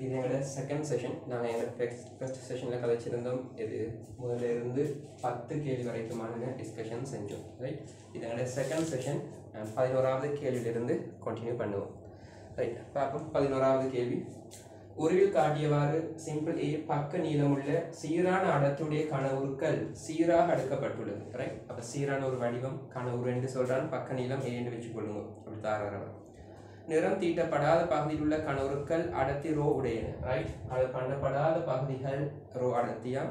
இது என்னோட second session. நாங்கள் என்னோட ஃபர்ஸ்ட் செஷனில் கதைச்சிருந்தோம். இது முதல்ல இருந்து 10 கேள்வி வரைக்குமான டிஸ்கஷன் செஞ்சோம். ரைட், இது என்னோட செகண்ட் செஷன். 11வது கேள்வியிலிருந்து கண்டினியூ பண்ணுவோம். ரைட், பார்ப்போம். 11வது கேள்வி. உருவில் காட்டியவாறு சிம்பிள் ஏ பக்க நீளமுள்ள சீரான அடர்த்தியுடைய கனவுருக்கள் சீராக அடுக்கப்பட்டுள்ளது. ரைட், அப்போ சீரான ஒரு வடிவம் கனவுரு என்று சொல்கிறான். பக்க நீளம் ஏ என்று வச்சுக்கொள்ளுங்க. அப்படி தாராளமாக. நிறம் தீட்டப்படாத பகுதியில் உள்ள கனவுருக்கள் அடர்த்தி ரோ உடையன. ரைட், அது பண்ணப்படாத பகுதிகள் ரோ அடர்த்தியா.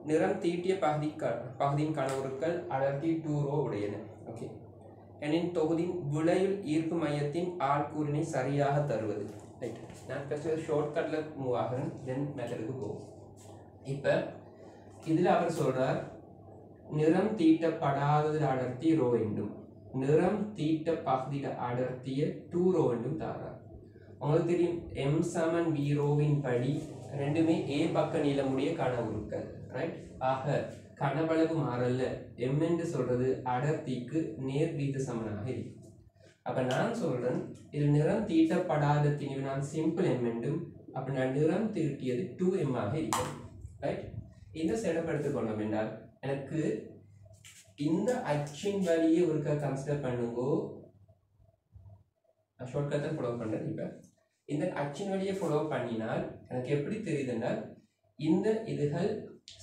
நிறம் தீட்டிய பகுதியின் கனவுருக்கள் அடர்த்தி 2 ரோ உடையன. ஓகே, எனின் தொகுதியின் விளைவில் ஈர்ப்பு மையத்தின் ஆள்கூறினை சரியாக தருவது. ரைட், நான் ஃபர்ஸ்ட் ஷார்ட்கட்டில் மூவ் ஆகிறேன், தென் மெத்தடுக்கு போவோம். இப்போ இதில் அவர் சொல்கிறார் நிறம் தீட்டப்படாததில் அடர்த்தி ரோ வேண்டும், நிறம் தீட்ட பகுதியில் அடர்த்திய 2 ரோ என்றும் தாரார். உங்களுக்கு தெரியும் M = V ரோவின் படி ரெண்டுமே A பக்க நீளமுடைய கனவுருக்கள். ரைட், ஆக கனவளவு மாறல்ல. M என்று சொல்றது அடர்த்திக்கு நேர் வீத சமனாக இருக்கும். அப்ப நான் சொல்றேன் இது நிறம் தீட்டப்படாத திணிவு நான் சிம்பிள் M என்றும், அப்ப நான் நிறம் தீட்டியது 2M ஆக இருக்கும். ரைட், இந்த செட்டப் எடுத்துக்கொண்டோம் என்றால் எனக்கு இந்த அச்சின் வழியே ஒருக்கா கன்சிடர் பண்ணுங்கோ. ஷார்ட்கட் தான் ஃபாலோ பண்றேன். இப்போ இந்த அச்சின் வழியை ஃபாலோ பண்ணினால் எனக்கு எப்படி தெரியுதுன்னா இந்த இதுகள்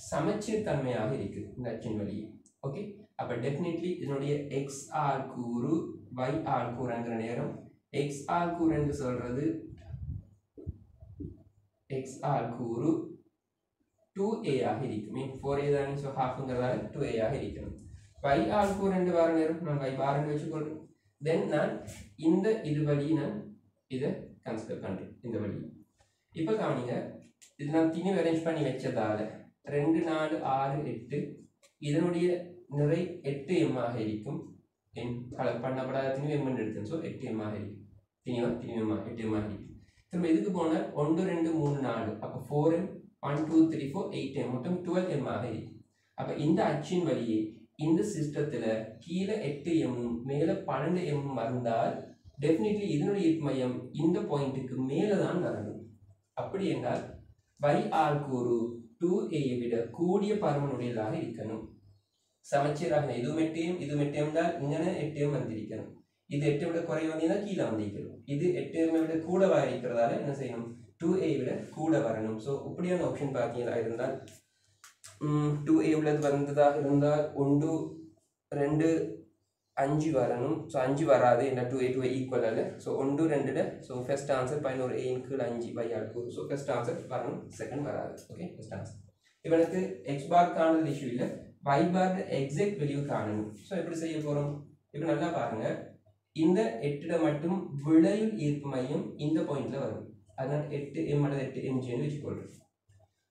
சமச்சீர் தன்மையாக இருக்கு இந்த அச்சின் வழியே. ஓகே, அப்ப டெஃபினெட்லி இதனுடைய எக்ஸ் ஆர் கூறு y ஆர் கூறுங்கிற நேரம் எக்ஸ் ஆர் கூறு என்று சொல்றது எக்ஸ் ஆர் கூறு 2a ஆக இருக்கும். மீன் 4a தான், ஸோ ஹாஃப்ங்கிறதால 2a ஆக இருக்கணும். y ஆர் கூறு ரெண்டு வார நேரம் நான் y பார் என்று வச்சுக்கொள்றேன். தென் நான் இந்த இது வழி நான் இதை கன்சிடர் பண்றேன் இந்த வழி. இப்போ கவனிங்க, இது நான் திணி அரேஞ்ச் பண்ணி வச்சதால 2 4 6 8 இதனுடைய நிறை 8m ஆக இருக்கும். கலர் பண்ணப்படாத திணிவு m எடுத்தேன், ஸோ 8m ஆக இருக்கும். திணிவா 8m ஆக இருக்கும். திரும்ப இதுக்கு போனால் 1 2 3 4, அப்போ 4m 1 2 3 4 8m மொத்தம் 12m ஆக இருக்கும். அப்போ இந்த அச்சின் வழியே இந்த சிஸ்டத்துல கீழே 8m மேல 12m வந்தால் டெஃபினெட்லி இதனுடைய ஈர்ப்பு மையம் இந்த பாயிண்ட்டுக்கு மேலே தான் வரணும். அப்படி என்றால் y ஆர் கூறு 2a விட கூடிய பருமனுடையதாக இருக்கணும். சமச்சீராக இது மெட்டியம் தான் இங்கே 8m வந்திருக்கணும். இது 8 விட குறைய வந்தீங்கன்னா கீழே வந்திருக்கணும். இது 8m விட கூடவா இருக்கிறதால என்ன செய்யணும், 2a விட கூட வரணும். ஸோ இப்படியான ஆப்ஷன் பார்த்தீங்களா இருந்தால் 2a உள்ளது வந்ததாக இருந்தால் 1 2 5 வரணும். ஸோ 5 வராது, என்ன 2a 2a ஈக்குவல் அல்ல. So 1 2 so first answer 11 a கீழ் 5 y ஆகும். ஸோ ஃபர்ஸ்ட் ஆன்சர் வரணும், செகண்ட் வராது. Okay, first answer. இப்போ எனக்கு x பார் காணது இஷ்யூ இல்லை, y பார் எக்ஸாக்ட் வேல்யூ காணணும். ஸோ எப்படி செய்ய போகிறோம்? இப்போ நல்லா பாருங்க, இந்த 8 மட்டும் விளைவில் ஈர்ப்பு மையம் இந்த பாயிண்ட்ல வரும். அதனால் 8m அல்லது 8mg வச்சுக்கொள்றோம்.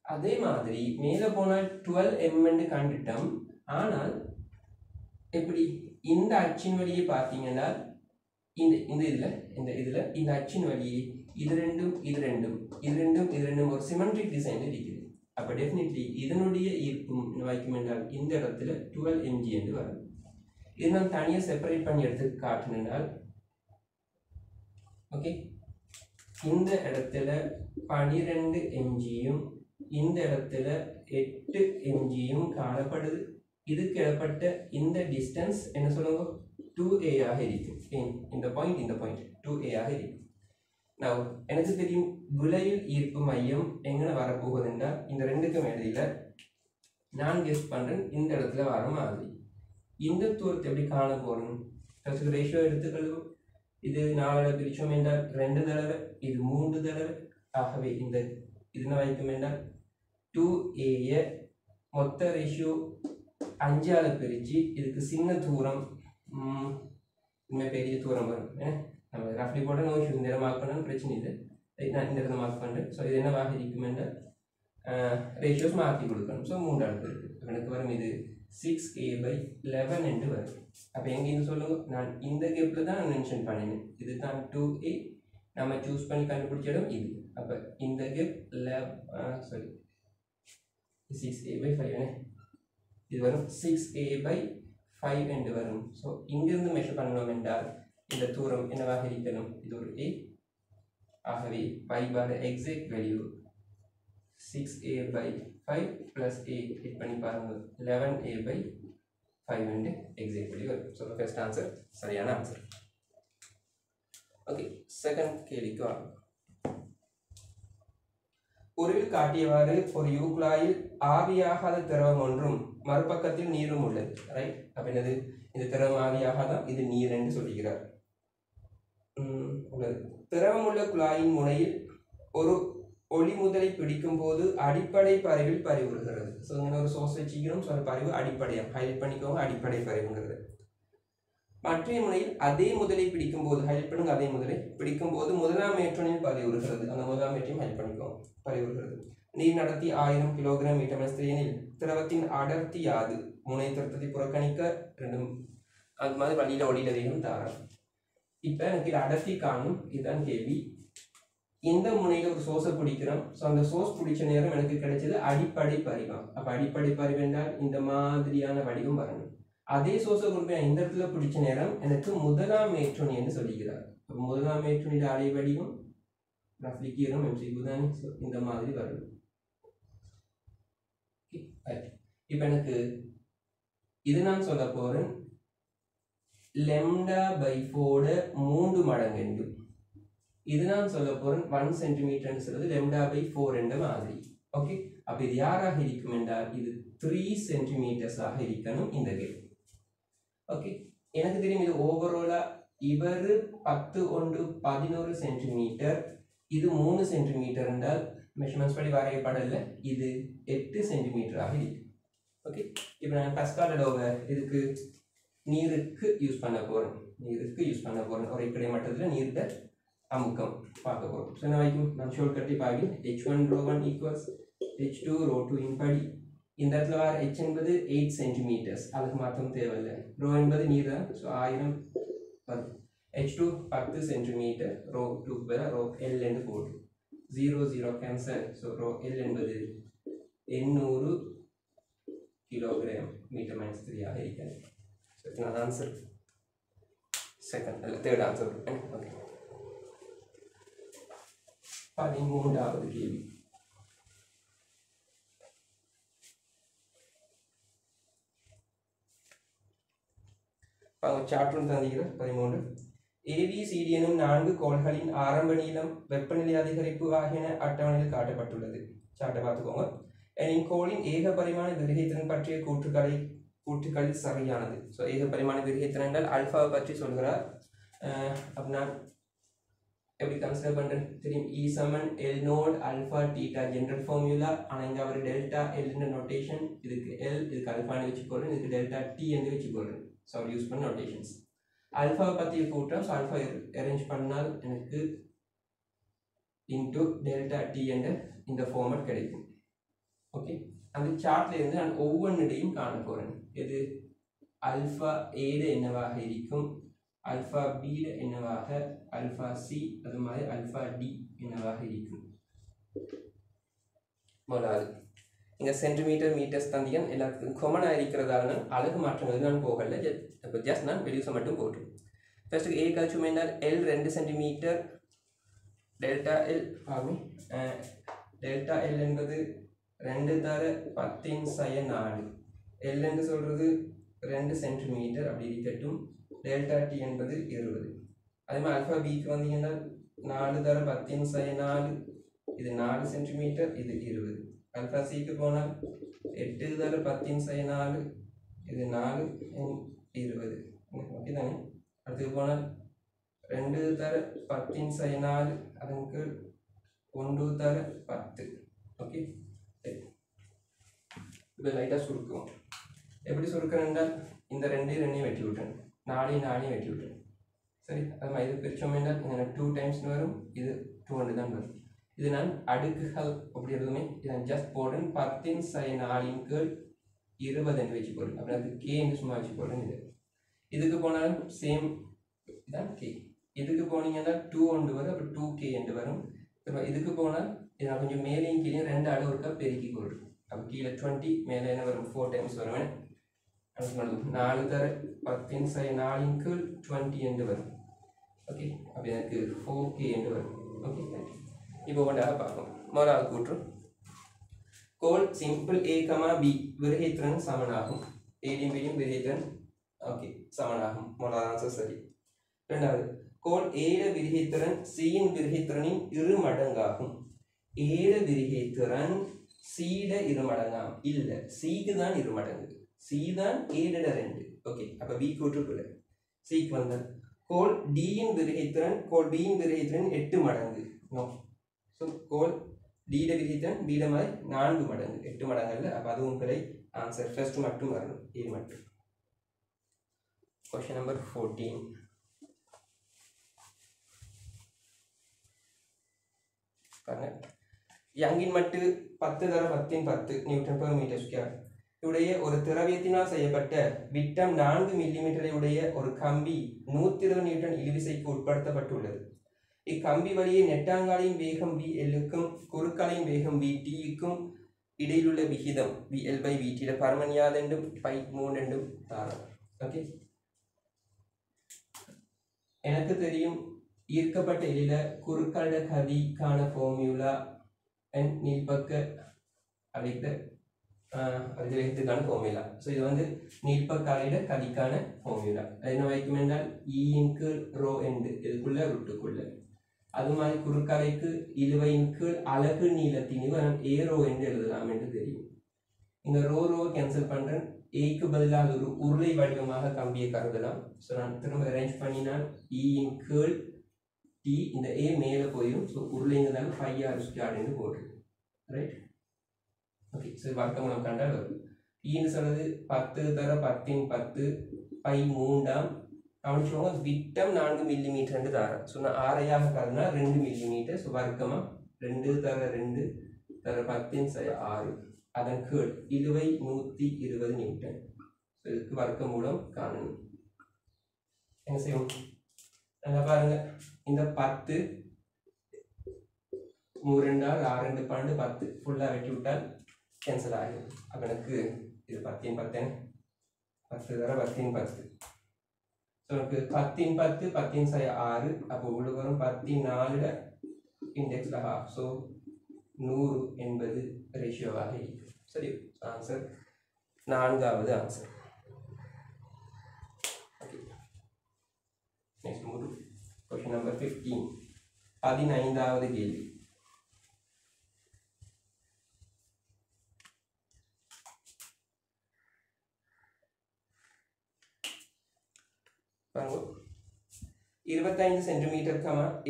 அதே மாதிரி மேலே போனால் 12m கண்டுட்டோம். ஆனால் எப்படி இந்த அச்சின் வழியை பார்த்தீங்கன்னா இந்த அச்சின் வழியே இது ரெண்டும் ஒரு சிமெட்ரிக் டிசைன் இருக்குது. அப்போ டெஃபினெட்லி இதனுடைய ஈர்ப்பும் வைக்கும் என்றால் இந்த இடத்துல 12mg என்று வரும். இது நான் தனியாக செப்பரேட் பண்ணி எடுத்து காட்டினால், ஓகே, இந்த இடத்துல 12mgயும் இந்த இடத்துல 8mgயும் காணப்படுது. இதுக்கு இடப்பட்ட இந்த டிஸ்டன்ஸ் என்ன சொல்லுங்க, 2a ஆக இருக்கும். இந்த பாயிண்ட் 2a ஆக இருக்கும். நான் எனக்கு தெரியும் விளைவில் ஈர்ப்பு மையம் எங்கே வரப்போகுது என்றால் இந்த ரெண்டுக்கும் இடையில நான் கெஸ் பண்றேன் இந்த இடத்துல வர மாதிரி. இந்த தூரத்தை எப்படி காண போறோம்? ஃபர்ஸ்ட் ரேஷியோ எடுத்துக்கொள்ளும். இது 4 பிரிச்சோம் என்றால் 2 தடவை, இது 3 தடவை. ஆகவே இந்த இதனை வைக்கும் என்றால் 2a மொத்த ரேஷியோ 5ஆல பிரிச்சு இதுக்கு சின்ன தூரம் இன்னும் பெரிய தூரம் வரும். நம்ம ரஃப்லி போட நோ இஷ்யூ. இந்த இடம் மார்க் பண்ணணும், பிரச்சனை இல்லை. நான் இந்த இடத்துல மார்க் பண்ணுறேன். ஸோ இது என்னவாக இருக்கும் என்றால் ரேஷியோஸ் மாற்றி கொடுக்கணும். ஸோ 3 இருக்கு. எனக்கு வரும் இது 6a/11 என்று வரும். அப்போ எங்கேயும் சொல்லுங்க, நான் இந்த கேப்பில் தான் நான் மென்ஷன் பண்ணினேன். இது தான் 2a நம்ம சூஸ் பண்ணி கண்டுபிடிச்ச இடம் இது. அப்போ இந்த கேப் 6a/5 இது வரும் 6a/5 என்று வரும். ஸோ இங்கிருந்து மெஷர் பண்ணணும் என்றால் இந்த தூரம் என்னவாக இருக்கணும், இது ஒரு a ஆகவே y bar exact value 6a by 5 plus a hit பண்ணி பாருங்க 11a by 5 and exact value வரும். So first answer சரியான answer. Okay, second கேள்விக்கு வாங்க. பொருள் காட்டியவாறு ஒரு யூகுழாயில் ஆவியாகாத திரவம் ஒன்றும் மறுபக்கத்தில் நீரும் உள்ளது. ரைட், அப்ப என்னது? இந்த திரவம் ஆவியாகாதான், இது நீர் என்று சொல்லுகிறார். திரவம் உள்ள குழாயின் முனையில் ஒரு ஒளி முதலை பிடிக்கும் போது அடிப்படை பரிவில் பரிவுறுகிறது. ஸோ இங்கே ஒரு சோர்ஸ் வச்சுக்கிறோம். ஸோ பரிவு அடிப்படையாக ஹைலைட் பண்ணிக்கோங்க, அடிப்படை பரிவுங்கிறது. மற்ற முனையில் அதே முதலை பிடிக்கும் போது ஹைலைட் பண்ணுங்க, அதே முதலை பிடிக்கும் போது முதலாம் மேற்றோனில் பரிவுறுகிறது. அந்த முதலாம் மேற்றையும் ஹைலைட் பண்ணிக்கோங்க, பரிவுறுகிறது. நீர் நடத்தி 1000 கிலோகிராம் மீட்டர் எனில் திரவத்தின் அடர்த்தி யாது? முனை திருத்தத்தை புறக்கணிக்க ரெண்டும் அது மாதிரி வழியில ஒளியில வேகம் தாரம். இப்போ எனக்கு இது அடர்த்தி காணும், இதுதான் கேள்வி. இந்த முனையில் ஒரு சோர்ஸை பிடிக்கிறோம். ஸோ அந்த சோர்ஸ் பிடிச்ச நேரம் எனக்கு கிடைச்சது அடிப்படை பரிவம். அப்போ அடிப்படை பரிவு என்றால் இந்த மாதிரியான வடிவம் வரணும். அதே சோர்ஸை கொண்டு போய் இந்த இடத்துல பிடிச்ச நேரம் எனக்கு முதலாம் மேற்றோனி என்று சொல்லிக்கிறார். அப்போ முதலாம் மேற்றோனியோட அலை வடிவம் ரஃப்லிக்கீரம் எம்சிக்கு தான் இந்த மாதிரி வரணும். இப்போ எனக்கு இது நான் சொல்ல போறேன் lambda by 4 3 மடங்கு என்று. இது நான் சொல்ல போறேன் 1 சென்டிமீட்டர் சொல்றது lambda by 4 என்ற மாதிரி. ஓகே, அப்ப இது யாராக இருக்கும் என்றால் இது 3 சென்டிமீட்டர்ஸ் ஆக இருக்கணும் இந்த கேள்வி. ஓகே, எனக்கு தெரியும் இது ஓவராலா இவர் 10 ஒன்று 11 சென்டிமீட்டர், இது 3 சென்டிமீட்டர் என்றால் மெஷர்மெண்ட்ஸ் படி வரையப்படல, இது 8 சென்டிமீட்டர் ஆக இருக்கு. ஓகே, இப்போ நான் பஸ்கால் லோவை இதுக்கு நீருக்கு யூஸ் பண்ண போறேன். ஒரு கிடைமட்டத்தில் நீர்த்த அமுக்கம் பார்க்க போறோம். ஸோ என்ன வைக்கும், நான் ஷோல் கட்டி பாவின் h1 ρ1 ஈக்குவல்ஸ் h2 ρ2 இன் படி. இந்த இடத்துல வர h என்பது 8 சென்டிமீட்டர்ஸ், அதுக்கு மாற்றம் தேவையில்லை. ρ என்பது நீர் தான், ஸோ 1000 வரும். h2 10 சென்டிமீட்டர், ρ2 ρ l என்று போட்டு 0 0 கேன்சல். ஸோ ρ l என்பது 800 கிலோகிராம் மீட்டர் மைனஸ் 3 ஆக இருக்கிறது. ஸோ இதுதான் ஆன்சர். செகண்ட் அல்ல தேர்ட் ஆன்சர். ஓகே, 13வது கேள்வி. சாப்டர் தந்திக்கிற 13. ABCD எனும் 4 கோள்களின் ஆரம்ப நீளம், வெப்பநிலை அதிகரிப்பு ஆகியன அட்டவணையில் காட்டப்பட்டுள்ளது. சார்ட்டை பார்த்துக்கோங்க. எனின் கோளின் ஏக பரிமாண விரிகைத்திறன் பற்றிய கூற்றுக்களில் சரியானது. ஸோ ஏக பரிமாண விரிகைத்திறன் என்றால் அல்ஃபாவை பற்றி சொல்கிறார். அப்படின்னா எப்படி கன்சிடர் பண்ணுறேன் தெரியும். E சமன் L naught alpha theta general formula. ஆனால் இங்கே அவர் டெல்டா எல்ன்ற நோட்டேஷன், இதுக்கு L இதுக்கு அல்ஃபான்னு வச்சுக்கொள்றேன், இதுக்கு டெல்டா T என்று வச்சுக்கொள்றேன். ஸோ அவர் யூஸ் பண்ண நோட்டேஷன்ஸ். அல்ஃபாவை பற்றிய கூட்டம். ஸோ அல்ஃபா அரேஞ்ச் பண்ணால் எனக்கு இன்டூ டெல்டா T என்ற இந்த ஃபார்மட் கிடைக்கும். ஓகே, அந்த சார்ட்ல இருந்து நான் ஒவ்வொன்றையும் காண போறேன். இது அல்ஃபா ஏட என்னவாக இருக்கும், அல்ஃபா பீட என்னவாக, அல்ஃபா சி அது மாதிரி அல்ஃபா டி என்னவாக இருக்கும். முதலாவது இங்கே சென்டிமீட்டர் மீட்டர்ஸ் தந்தியன் எல்லாத்துக்கும் காமனாக இருக்கிறதால அழகு மாற்றங்கள் நான் போகல, ஜஸ்ட் நான் வெளியூசை மட்டும் போட்டோம். ஃபர்ஸ்ட் ஏ கழிச்சும் என்றால் எல் 2 சென்டிமீட்டர் டெல்டா எல் ஆகும். டெல்டா எல் என்பது 2 தர 10⁻4. எல் என்று சொல்றது 2 சென்டிமீட்டர் அப்படி இருக்கட்டும். டெல்டா டி என்பது 20. அதே மாதிரி அல்ஃபா பிக்கு வந்தீங்கன்னா 4 தர 10⁻4, இது 4 சென்டிமீட்டர், இது 20. அல்ஃபா சிக்கு போனால் 8 தர 10⁻4, இது 4 20. ஓகே தானே. அடுத்துக்கு போனால் 2 தர 10⁻4, அதற்கு 1 தர 10. ஓகே, இப்போ லைட்டாக சுருக்கும். எப்படி சுருக்கிறேன் என்றால் இந்த 2 வெட்டி விட்டேன், 4 வெட்டி விட்டேன். சரி, அது மாதிரி இது பிரிச்சோம் என்றால் இங்கே 2 டைம்ஸ்னு வரும், இது 200 தான் வரும். இது நான் அடுக்குகள் அப்படி எதுவுமே நான் ஜஸ்ட் போடுறேன். 10⁻4 20 என்று வச்சு போடுறேன். அப்புறம் அது கே என்று சும்மா வச்சு போடுறேன். இதுக்கு போனாலும் சேம் இதான் கே. இதுக்கு போனீங்கன்னா 2 ஒன்று வரும், அப்புறம் 2K என்று வரும். இதுக்கு போனால் இதை கொஞ்சம் மேலேயும் கீழே 2 அளவு இருக்கா பெருக்கி கொள்றேன். அப்போ கீழே 20, மேலே என்ன வரும் 4 டைம்ஸ் வரும். 4 தர 10⁻4 20 என்று வரும். ஓகே, அப்போ எனக்கு 4K என்று வரும். ஓகே இப்போ ஒன்றாக பார்ப்போம். முதலாவது கூற்று கோல் சிம்பிள் A, B விரிகைத்திறன் சமனாகும். ஏடியும் பிடியும் விரிகைத்திறன் ஓகே சமனாகும். முதலாவது ஆன்சர் சரி. இரண்டாவது கோல் ஏட விரிகைத்திறன் சியின் விரிகைத்திறனின் இரு மடங்காகும். ஏட விரிகைத்திறன் சீட இரு மடங்காகும். இல்ல சிக்கு தான் இரு மடங்கு. சி தான் ஏட 2. ஓகே அப்ப பி கூற்றுக்குள்ள சிக்கு வந்த கோல் D in விரிகைத்திறன் goal be in விரிகைத்திறன் 8 மடங்கு. நோ. சோ கோல் டி ட விரிகைத்திறன் பி ட மாதிரி 4 மடங்கு. 8 மடங்கு இல்ல. அப்ப அதுவும் பிழை. ஆன்சர் ஃபர்ஸ்ட் மட்டும் வரணும். ஏ மட்டும். Question number 14. யங்கின் மட்டு 10 தர 10 நியூட்டன் பெர் மீட்டர் ஸ்கொயர் உடைய ஒரு திரவியத்தினால் செய்யப்பட்ட விட்டம் 4 மில்லிமீட்டரை உடைய ஒரு கம்பி 120 நியூட்டன் இழுவிசைக்கு உட்படுத்தப்பட்டுள்ளது. இக்கம்பி வழியே நெட்டாங்காலின் வேகம் VL-க்கும் குறுக்காலின் வேகம் VT-க்கும் இடையிலுள்ள விகிதம் VL/VT பரமனியாதென்றும் π3 என்றும் தாரம். ஓகே எனக்கு தெரியும் ஈர்க்கப்பட்ட எழில குறுக்கால கதிக்கான ஃபார்முலா and நீள்பக்க அழைத்த அதிவேகத்துக்கான ஃபார்முலா. ஸோ இது வந்து நீள்பக்க அலையில கதிக்கான ஃபார்முலா. என்ன வைக்கும் என்றால் இன் கீழ் ரோ எண்டு இதுக்குள்ள ருட்டுக்குள்ள. அது மாதிரி குறுக்காலைக்கு இழுவையின் கீழ் அலகு நீளத்தின் ஏ ரோ என்று எழுதலாம் என்று தெரியும். இங்க ரோ கேன்சல் பண்றேன். ஏக்கு பதிலாக ஒரு உருளை வடிவமாக கம்பியை கருதலாம். ஸோ நான் திரும்ப அரேஞ்ச் பண்ணினால் இன் கீழ் டி இந்த ஏ மேலே போயிடும். ஸோ உருளைங்கிறதால πr² என்று போடுறேன். Right okay. ஸோ வர்க்கமூலம் கண்டால் வரும். ஈன்னு சொல்றது 10 தர 10 π3 கவனிச்சுக்கோங்க. விட்டம் 4 மில்லிமீட்டர் என்று தாரம். ஸோ நான் ஆரையாக கருதுனா 2 மில்லிமீட்டர். ஸோ வர்க்கமா 2 தர 2 தர 10/6 அதன் கீழ் இழுவை 120 நியூட்டன். ஸோ இதுக்கு வர்க்கமூலம் காணணும். என்ன செய்வோம் நல்லா பாருங்க. இந்த 10 3 6 12 10 ஃபுல்லா வெட்டி விட்டால் கேன்சல் ஆகும். அப்ப எனக்கு இது 10 10 தர 10 ஸோ எனக்கு 10 10/6 அப்போ உங்களுக்கு வரும் 14 இண்டெக்ஸ்ல ஹாஃப். ஸோ 100 என்பது ரேஷியோவாக இருக்கு. சரி ஆன்சர் நான்காவது answer. Next move to question number 15. 15வது கேள்வி. பாருங்க 25 சென்டிமீட்டர்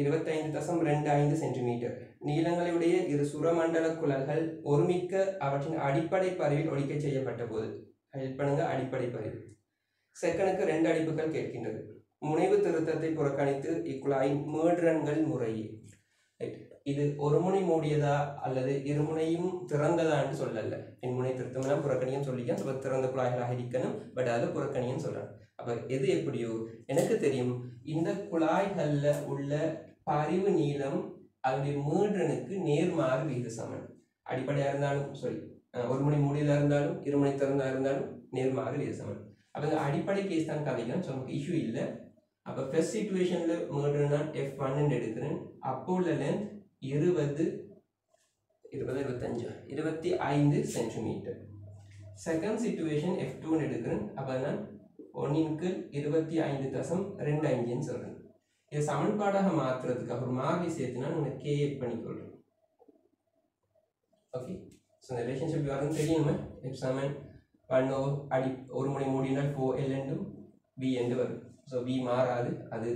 25.25 சென்டிமீட்டர் நீளங்களுடைய இரு சுரமண்டல குழல்கள் ஒருமிக்க அவற்றின் அடிப்படை பரிவில் ஒழிக்க செய்யப்பட்ட போது ஹெல்ப் பண்ணுங்க. அடிப்படை பரிவு செகண்டுக்கு 2 அடிப்புகள் கேட்கின்றது. முனைவு திருத்தத்தை புறக்கணித்து இக்குழாயின் மீடுரன்கள் முறையே. இது ஒரு முனை மூடியதா அல்லது இருமுனையும் திறந்ததா என்று சொல்லல. என் முனை திருத்தம் புறக்கணியம் சொல்லிக்க திறந்த குழாய்களாக இருக்கணும். பட் அதை புறக்கணியம் சொல்றேன். அப்ப எது எப்படியோ எனக்கு தெரியும் இந்த குழாய்கள்ல உள்ள பரிவு நீளம் அதனுடைய மீடுரனுக்கு நேர்மாறு விகித சமன். அடிப்படையா இருந்தாலும் சரி ஒரு முனை மூடியதா இருந்தாலும் இருமுனை திறந்தா இருந்தாலும் நேர்மாறு விகித சமன். அப்ப அடிப்படை கேஸ் தான் கதைக்கணும். ஸோ நமக்கு இஷ்யூ இல்லை. அப்போ ஃபர்ஸ்ட் சிச்சுவேஷன்ல மீடுரன் நான் F1 எடுக்கிறேன். அப்போ உள்ள length 25 centimetre. Second situation F2 எடுக்கிறேன். அப்போ நான் 1/25.25 சொல்றேன். இதை சமன்பாடாக மாற்றுறதுக்காக ஒரு மாறி சேர்த்துனா நான் K பண்ணிக்கொள்றேன். ஓகே. ஸோ இந்த ரிலேஷன்ஷிப் யாருன்னு தெரியுமா? F சமன் 1 அடி ஒரு முனை மூடினால் 4L என்றும் B என்று வரும். ஸோ B மாறாது. அது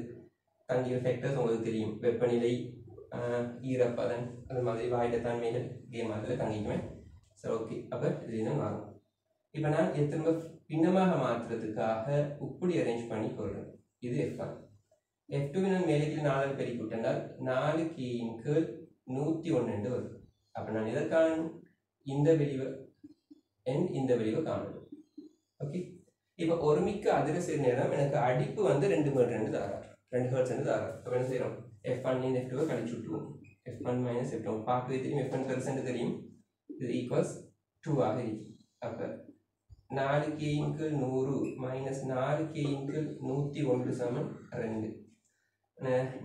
தங்கிய ஃபேக்டர்ஸ் உங்களுக்கு தெரியும். வெப்பநிலை ஈரப்பதன் அது மாதிரி வாயிட தன்மைகள் கேம் அதில் தங்கிக்குவேன். So okay. அப்போ இதுதான் மாறும். இப்போ நான் திரும்ப பின்னமாக மாற்றுறதுக்காக இப்படி அரேஞ்ச் பண்ணி கொள்றேன். இது F1. F2 நான் மேலே 4 பெருக்கி விட்டால் 4 கீழ் 101 என்று வரும். அப்போ நான் எதை காணணும்? இந்த வெளிவை இந்த வெளிவை காணணும். ஓகே. இப்போ ஒருமிக்க அதிரசீர் நேரம் எனக்கு அடிப்பு வந்து 2 மீட்டர் தாரார் 2 ஹெர்ட்ஸ் என்று தாரார். அப்போ என்ன செய்யறோம்? F1 F2 கழிச்சு விட்டுருவோம். F1 - F2 பார்க்கவே தெரியும். F1 பெருசென்று தெரியும். இது ஈக்குவல்ஸ் 2 ஆக இருக்கு. அப்போ 4K × 100 - 4K × 101 = 2.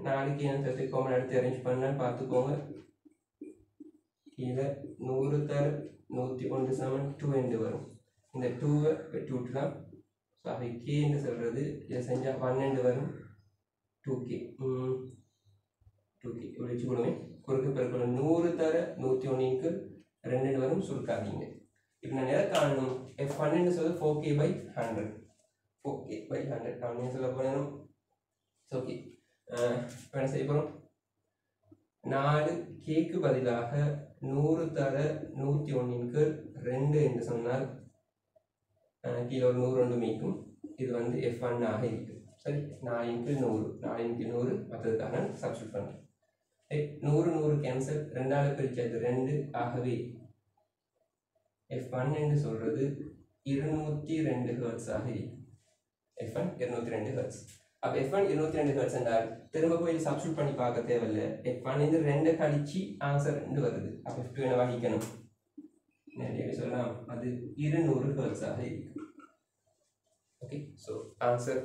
நாளைக்கு என்ன ஃபஸ்ட்டு காமன் எடுத்து அரேஞ்ச் பண்ணலான்னு பார்த்துக்கோங்க. கீழே 100 தர 101 சமன் 2 என்று வரும். இந்த 2வை வெட்டி விட்டுலாம். ஸோ அவை கேன்னு சொல்கிறது இதை செஞ்சால் 1 என்று வரும். 2k இப்படி வச்சுக்கொள்ளுமே. குறுக்கு பெருக்கொள்ள 100 தர 101க்கு 2 வரும். சுருக்காதீங்க. இப்போ நான் எதை காணணும்? F1 சொல்வது 4k/100. 4k/100 நான் சொல்ல போனேன். ஓகே, என்ன செய்ய போகிறோம்? 4kக்கு பதிலாக 100 தர 101க்கு 2 என்று சொன்னால் கீழே ஒரு 100 ஒன்று மீக்கும். இது வந்து F1 ஆக இருக்கும். சரி, 4x100 மற்றதுக்காக நான் சப்ஸ்டியூட் பண்ணுறேன். 100 கேன்சல், 2ஆல் பிரிச்சது 2. ஆகவே F1 என்று சொல்றது 202 ஹெர்ட்ஸ் ஆக இருக்கும். F1 202 hertz. அப்போ F1 202 ஹெர்ட்ஸ் என்றால் திரும்ப போய் சப்ஸ்டியூட் பண்ணி பார்க்க தேவையில்லை. F1 இந்த 2 கழிச்சு ஆன்சர் 2 வருது. அப்போ F2 என்ன வகிக்கணும்? நிறைய சொல்லலாம், அது 200 ஹெர்ட்ஸ் ஆக இருக்கும். Okay, so answer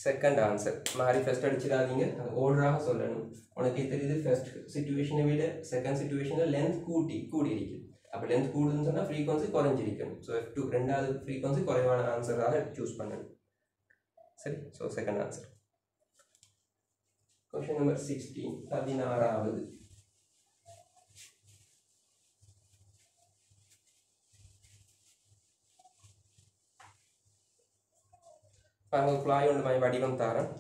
second answer. மாதிரி ஃபர்ஸ்ட் அடிச்சிடாதீங்க, அது ஓல்டராக சொல்லணும். உனக்கு தெரியுது ஃபர்ஸ்ட் சிச்சுவேஷனை விட செகண்ட் சிச்சுவேஷனில் லென்த் கூடி இருக்கு. அப்போ லென்த் கூடுதுன்னு சொன்னால் ஃப்ரீக்வன்சி குறைஞ்சிருக்கணும். ஸோ F2 ரெண்டாவது ஃப்ரீக்வன்சி குறைவான ஆன்சராக சூஸ் பண்ணணும். சரி, so second answer. Question number 16, 16வது. பாருங்க, குழாய் ஒன்று வடிவம் தாரேன்.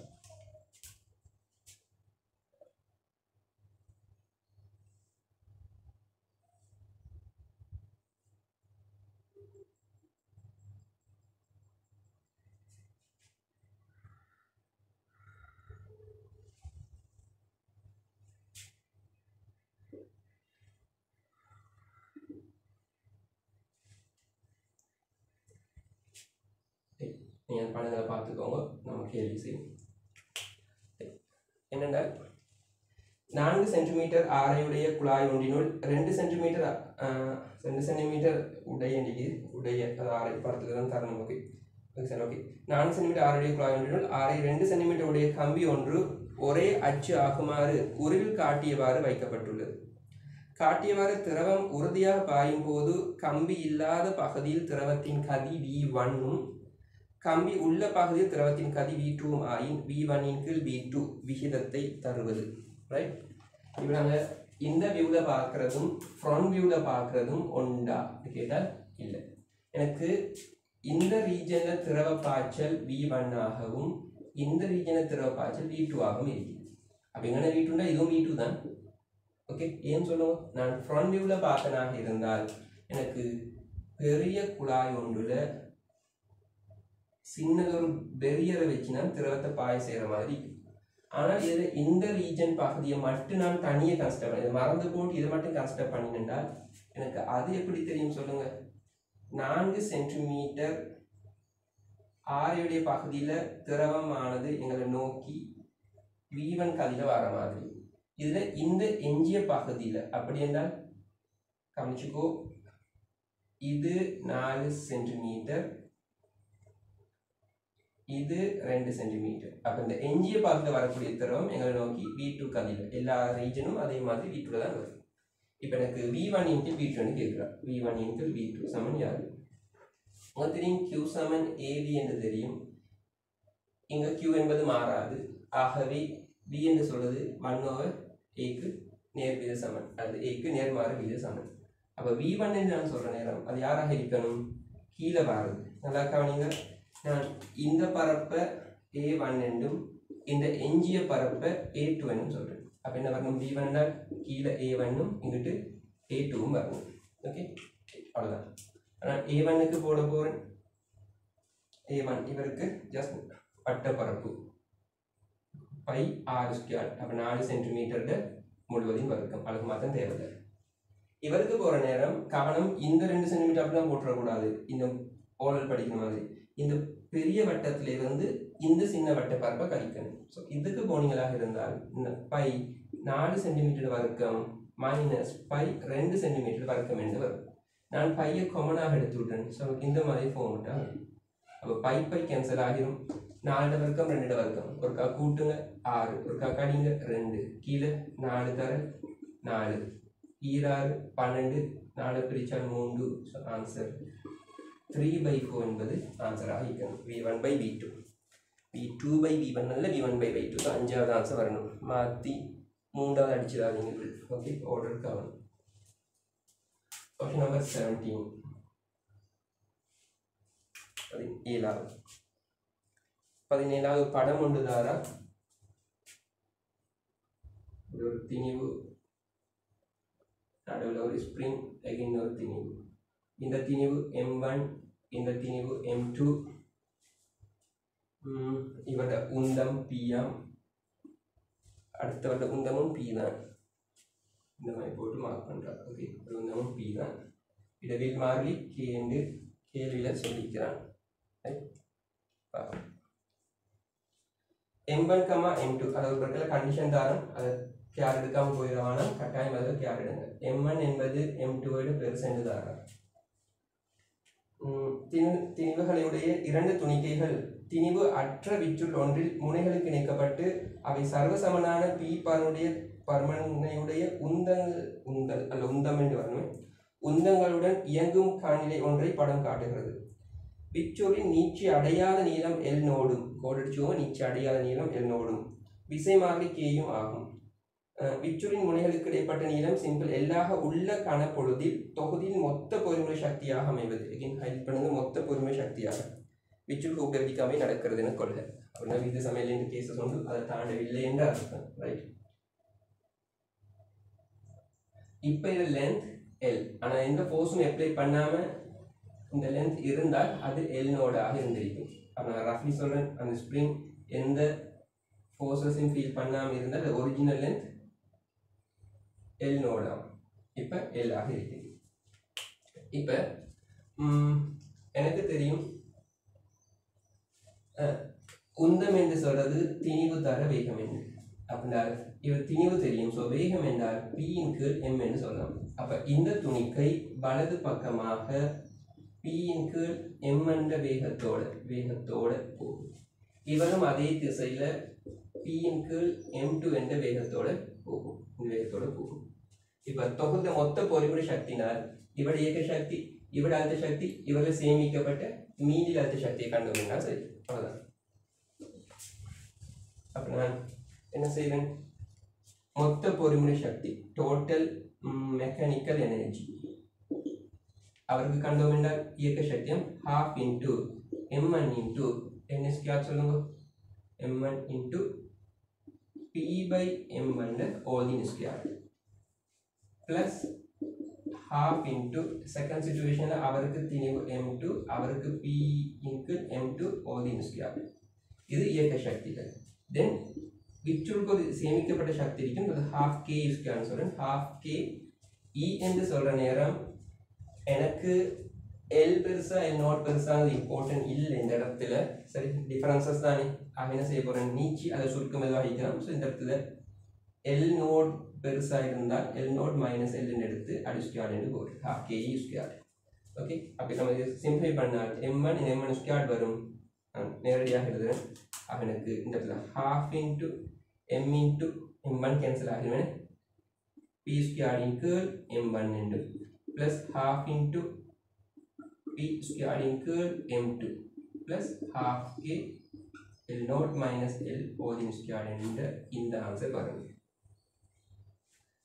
நீங்கள் படங்களை பார்த்துக்கோங்க, நம்ம கேள்வி செய்யும். என்னென்னா 4 சென்டிமீட்டர் ஆரையுடைய குழாய் ஒன்றினுள் 2 சென்டிமீட்டர் உடைய ஆரை படத்துக்கு தான் தரணும். Okay sir, okay. 4 சென்டிமீட்டர் ஆரையுடைய குழாய் ஒன்றினுள் ஆரை 2 சென்டிமீட்டர் உடைய கம்பி ஒன்று ஒரே அச்சு ஆகுமாறு உருவில் காட்டியவாறு வைக்கப்பட்டுள்ளது. காட்டியவாறு திரவம் உறுதியாக பாயும் போது கம்பி இல்லாத பகுதியில் திரவத்தின் கதி V1ம் கம்பி உள்ள பகுதியில் திரவத்தின் கதி V2 ஆயின் V1 கீழ் V2 விகிதத்தை தருவது. ரைட், இப்போ நாங்கள் இந்த வியூவில் பார்க்குறதும் ஃப்ரண்ட் வியூவில் பார்க்குறதும் ஒன்றா கேட்டால் இல்லை. எனக்கு இந்த ரீஜனில் திரவ பாய்ச்சல் V1 ஆகவும் இந்த ரீஜனில் திரவ பாய்ச்சல் V2 ஆகவும் இருக்குது. அப்போ எங்கன்னா V2னா இதுவும் V2 தான். ஓகே, ஏன் சொல்லுவோம்? நான் ஃப்ரண்ட் வியூவில் பார்த்தனாக இருந்தால் எனக்கு பெரிய குழாய் ஒன்றில் சின்னதொரு பெரியரை வச்சு நான் திரவத்தை பாய செய்கிற மாதிரி. ஆனால் இதில் இந்த ரீஜன் பகுதியை மட்டும் நான் தனியாக கன்சிடர் பண்ணி மறந்து போட்டு இதை மட்டும் கன்சிடர் பண்ணினால் எனக்கு அது எப்படி தெரியும் சொல்லுங்கள்? 4 சென்டிமீட்டர் ஆரையுடைய பகுதியில் திரவமானது எங்களை நோக்கி V1 கதியில் வர மாதிரி. இதில் இந்த எஞ்சிய பகுதியில் அப்படி என்றால் கவனிச்சுக்கோ, இது 4 சென்டிமீட்டர், இது 2 சென்டிமீட்டர். அப்போ இந்த எஞ்சிய பகுதியில் வரக்கூடிய திரவம் எங்களை நோக்கி V2 கதியில், எல்லா ரீஜனும் அதே மாதிரி V2 தான் வரும். இப்போ எனக்கு V1 × V2 கேட்குறா. V1 × V2 சமன் யாரு? உங்களுக்கு தெரியும் Q சமன் AB என்று தெரியும். இங்கே Q என்பது மாறாது. ஆகவே V என்று சொல்வது 1/Aக்கு நேர்விகித சமன், அது Aக்கு நேர்மாறு விகித சமன். அப்போ V1 என்று நான் சொல்கிற நேரம் அது யாராக இருக்கணும்? கீழே வாருது. நல்லா கவனிங்க, நான் இந்த பரப்பை A1 என்றும் இந்த எஞ்சிய பரப்பை A2 என்றும் சொல்கிறேன். அப்போ என்ன வரணும்? V1 கீழே A1ம் இங்கிட்டு A2ம் வரணும். ஓகே, அவ்வளோதான். ஆனால் A1க்கு போட போகிறேன். A1 இவருக்கு ஜஸ்ட் வட்ட பரப்பு πr². அப்போ 4 சென்டிமீட்டர் முழுவதையும் வர்க்கம், அதுக்கு மாத்திரம் தேவையில்லை. இவருக்கு போகிற நேரம் கவனம், இந்த 2 சென்டிமீட்டர் அப்படிலாம் போட்டுறக்கூடாது. இந்த ஓரல் படிக்கிற மாதிரி இந்த பெரிய வட்டத்திலிருந்து இந்த சின்ன வட்ட பரப்பை கழிக்கணும். ஸோ இதுக்கு போனீங்களாக இருந்தால் இந்த π 4 சென்டிமீட்டர் வர்க்கம் மைனஸ் π 2 சென்டிமீட்டர் வர்க்கம் என்று வரும். நான் பையை காமனாக எடுத்து விட்டேன். ஸோ இந்த மாதிரி ஃபார்முட்டா. அப்போ பை கேன்சல் ஆகிரும் 4 வர்க்கம் 2 வர்க்கம் ஒருக்கா கூட்டுங்க 6 ஒருக்கா கடிங்க 2 கீழே 4 தர 4 ஈராறு 12 4 பிரிச்சால் 3 ஸோ ஆன்சர் 3/4 என்பது ஆன்சராக இருக்கணும் v1 by v2 v2 by v1 அல்ல v1 by v2 ஸோ 5வது ஆன்சர் வரணும் மாற்றி 3வது அடிச்சிடாதீங்க ஓகே ஆர்டருக்கு ஆகணும் Question number 17 17வது படம் ஒன்று தாரா ஒரு திணிவு நடுவில் ஒரு ஸ்ப்ரிங் அகைன் ஒரு திணிவு இந்த திணிவு m1 இந்த திணிவு m2 இவரோட உந்தம் pம் அடுத்தவரோட உந்தமும் p தான் இந்த மாதிரி போட்டு மார்க் பண்றாங்க ஓகே உந்தமும் p தான் இடவில் மாறி k என்று கேள்வியில் சொல்லிக்கிறான் m1, m2 அதாவது ஒரு கண்டிஷன் தாரம் அதை கேர் எடுக்காம போயிடுவானா கட்டாயம் அதில் கேர் எடுங்க m1 என்பது m2 பெருசென்று தாரம் திணிவுகளுடைய 2 துணிக்கைகள் திணிவு அற்ற விற்றுள் ஒன்றில் முனைகளுக்கு இணைக்கப்பட்டு அவை சர்வசமனான p பருமனையுடைய உந்தம் என்று வரணும் உந்தங்களுடன் இயங்கும் காணிலை ஒன்றை படம் காட்டுகிறது விச்சொலின் நீட்சி அடையாத நீளம் L நோடும் கோடடிச்சுவோம் நீட்சி அடையாத நீளம் L நோடும் விசை மாறி கேயும் ஆகும் விச்சொலின் முனைகளுக்கு இடைப்பட்ட நீளம் சிம்பிள் எல்லாக உள்ள கணப்பொழுதில் தொகுதியின் மொத்த பொறுமை சக்தியாக அமைவது ஹைலைட் பண்ணுங்க மொத்த பொறுமை சக்தியாக விச்சுள் உபயோகிக்காமல் நடக்கிறது என கொள்க அப்படின்னா வித சமையல் கேசஸ் உண்டு அதை தாண்டவில்லை என்று அர்த்தம் ரைட் இப்போ இது லென்த் L ஆனால் எந்த ஃபோர்ஸும் அப்ளை பண்ணாமல் இந்த லென்த் இருந்தால் அது L நோடாக இருந்திருக்கும் அப்போ நான் ரஃப்லி சொல்கிறேன் அந்த ஸ்ப்ரிங் எந்த ஃபோர்ஸஸையும் ஃபீல் பண்ணாமல் இருந்தால் அது ஒரிஜினல் லென்த் L நோடாகும் இப்போ L ஆக இருக்குது இப்போ எனக்கு தெரியும் உந்தம் என்று சொல்றது திணிவு தர வேகம் என்று அப்படின்னா இவர் திணிவு தெரியும் ஸோ வேகம் என்றால் P-இன் கீழ் M என்று சொல்லலாம் அப்போ இந்த துணிக்கை வலது பக்கமாக P-இன் கீழ் M என்ற வேகத்தோட போகும் இவரும் அதே திசையில் P-இன் கீழ் M2 என்ற வேகத்தோட போகும் இப்போ தொகுந்த மொத்த பொறிமுறை சக்தினால் இவட இயக்க சக்தி இவட அழுத்த சக்தி இவர்கள் சேமிக்கப்பட்ட மீதி அழுத்த சக்தியை கண்டுபிடினா சரி அவ்வளோதான் அப்போ நான் என்ன செய்வேன் மொத்த பொறிமுறை சக்தி டோட்டல் மெக்கானிக்கல் எனர்ஜி அவருக்கு கண்டோம் என்றால் இயக்க சக்தியம் half into m1 into என்ன ஸ்கொயர் சொல்லுங்க m1 into p by m1 all in square plus half into second situation அவருக்கு திணிவு m2 அவருக்கு p into m2 all in square இது இயக்க சக்திகள் then விச்சுளுக்கு ஒரு சேமிக்கப்பட்ட சக்தி இருக்கும் அது half k ஸ்கொயர்னு சொல்றேன் half k e என்று சொல்ற நேரம் எனக்கு L பெருசா L நாட் பெருசா அது இம்பார்ட்டன்ட் இல்லை இந்த இடத்துல சரி டிஃபரன்சஸ் தானே ஆக என்ன செய்ய போறேன் நீச்சி அதை சுருக்கம் எதுவும் ஆகிக்கலாம் ஸோ இந்த இடத்துல L நோட் பெருசா இருந்தால் L நோட் மைனஸ் L எடுத்து அடி ஸ்கொயர் என்று போடுது half k e square okay அப்படி நம்ம இதை சிம்பிளை பண்ணால் m1 in m1 ஸ்கொயர் வரும் நேரடியாக எழுதுறேன் ஆக எனக்கு இந்த இடத்துல half into m into m1 cancel ஆகிடுவேன் p ஸ்கொயர் இன் கீழ் m1 என்று plus half into p square in curl m2 plus half k L naught minus L all in square என்ற இந்த ஆன்சர் வரும்